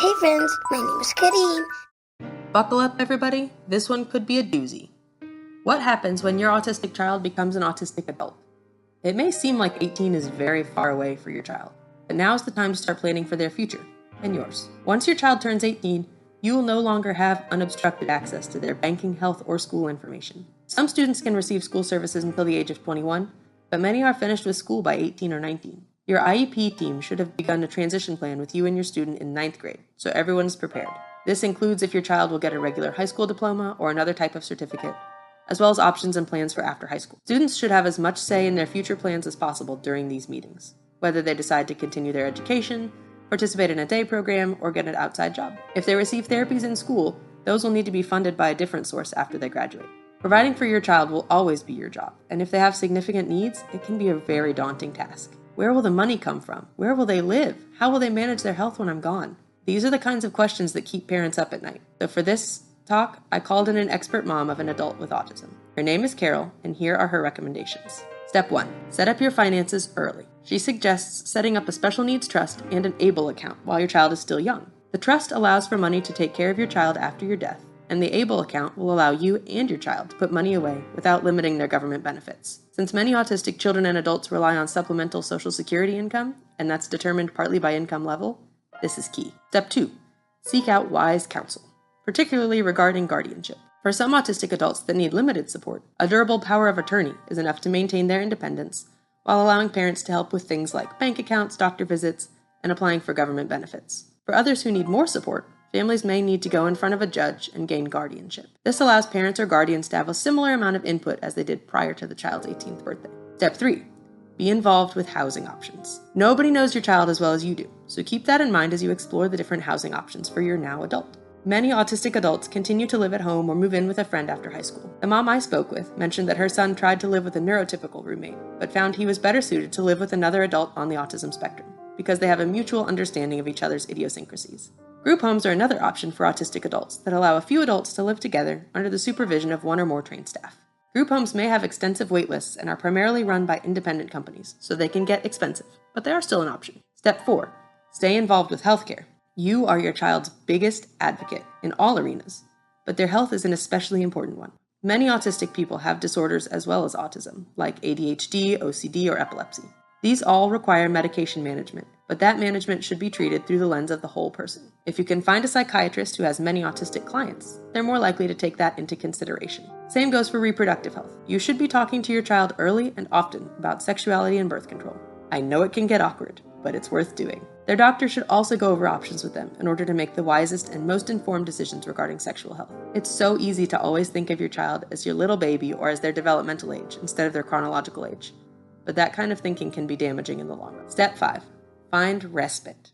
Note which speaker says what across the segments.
Speaker 1: Hey friends, my name is Kareem.
Speaker 2: Buckle up, everybody. This one could be a doozy. What happens when your autistic child becomes an autistic adult? It may seem like 18 is very far away for your child, but now is the time to start planning for their future, and yours. Once your child turns 18, you will no longer have unobstructed access to their banking, health, or school information. Some students can receive school services until the age of 21, but many are finished with school by 18 or 19. Your IEP team should have begun a transition plan with you and your student in 9th grade, so everyone is prepared. This includes if your child will get a regular high school diploma or another type of certificate, as well as options and plans for after high school. Students should have as much say in their future plans as possible during these meetings, whether they decide to continue their education, participate in a day program, or get an outside job. If they receive therapies in school, those will need to be funded by a different source after they graduate. Providing for your child will always be your job, and if they have significant needs, it can be a very daunting task. Where will the money come from? Where will they live? How will they manage their health when I'm gone? These are the kinds of questions that keep parents up at night. So for this talk, I called in an expert mom of an adult with autism. Her name is Carol, and here are her recommendations. Step 1. Set up your finances early. She suggests setting up a special needs trust and an ABLE account while your child is still young. The trust allows for money to take care of your child after your death, and the ABLE account will allow you and your child to put money away without limiting their government benefits. Since many autistic children and adults rely on supplemental Social Security income, and that's determined partly by income level, this is key. Step 2. Seek out wise counsel, particularly regarding guardianship. For some autistic adults that need limited support, a durable power of attorney is enough to maintain their independence while allowing parents to help with things like bank accounts, doctor visits, and applying for government benefits. For others who need more support, families may need to go in front of a judge and gain guardianship. This allows parents or guardians to have a similar amount of input as they did prior to the child's 18th birthday. Step 3. Be involved with housing options. Nobody knows your child as well as you do, so keep that in mind as you explore the different housing options for your now adult. Many autistic adults continue to live at home or move in with a friend after high school. The mom I spoke with mentioned that her son tried to live with a neurotypical roommate, but found he was better suited to live with another adult on the autism spectrum, because they have a mutual understanding of each other's idiosyncrasies. Group homes are another option for autistic adults that allow a few adults to live together under the supervision of one or more trained staff. Group homes may have extensive wait lists and are primarily run by independent companies, so they can get expensive, but they are still an option. Step 4. Stay involved with healthcare. You are your child's biggest advocate in all arenas, but their health is an especially important one. Many autistic people have disorders as well as autism, like ADHD, OCD, or epilepsy. These all require medication management, but that management should be treated through the lens of the whole person. If you can find a psychiatrist who has many autistic clients, they're more likely to take that into consideration. Same goes for reproductive health. You should be talking to your child early and often about sexuality and birth control. I know it can get awkward, but it's worth doing. Their doctor should also go over options with them in order to make the wisest and most informed decisions regarding sexual health. It's so easy to always think of your child as your little baby or as their developmental age instead of their chronological age. But that kind of thinking can be damaging in the long run. Step 5. Find respite.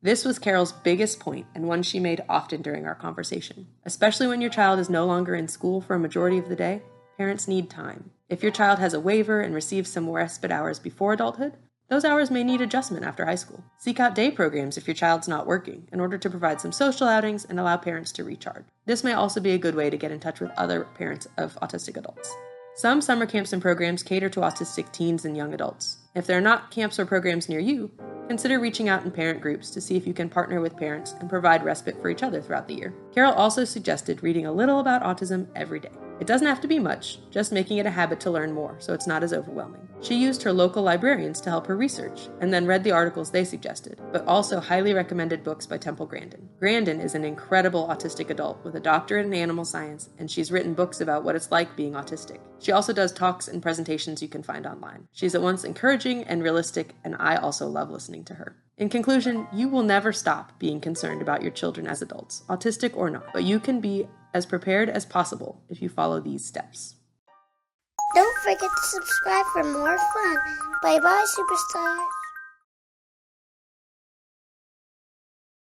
Speaker 2: This was Carol's biggest point and one she made often during our conversation. Especially when your child is no longer in school for a majority of the day, parents need time. If your child has a waiver and receives some respite hours before adulthood, those hours may need adjustment after high school. Seek out day programs if your child's not working in order to provide some social outings and allow parents to recharge. This may also be a good way to get in touch with other parents of autistic adults. Some summer camps and programs cater to autistic teens and young adults. If there are not camps or programs near you, consider reaching out in parent groups to see if you can partner with parents and provide respite for each other throughout the year. Carol also suggested reading a little about autism every day. It doesn't have to be much, just making it a habit to learn more so it's not as overwhelming. She used her local librarians to help her research, and then read the articles they suggested, but also highly recommended books by Temple Grandin. Grandin is an incredible autistic adult with a doctorate in animal science, and she's written books about what it's like being autistic. She also does talks and presentations you can find online. She's at once encouraging and realistic, and I also love listening to her. In conclusion, you will never stop being concerned about your children as adults, autistic or not, but you can be as prepared as possible if you follow these steps.
Speaker 1: Don't forget to subscribe for more fun. Bye-bye, superstars.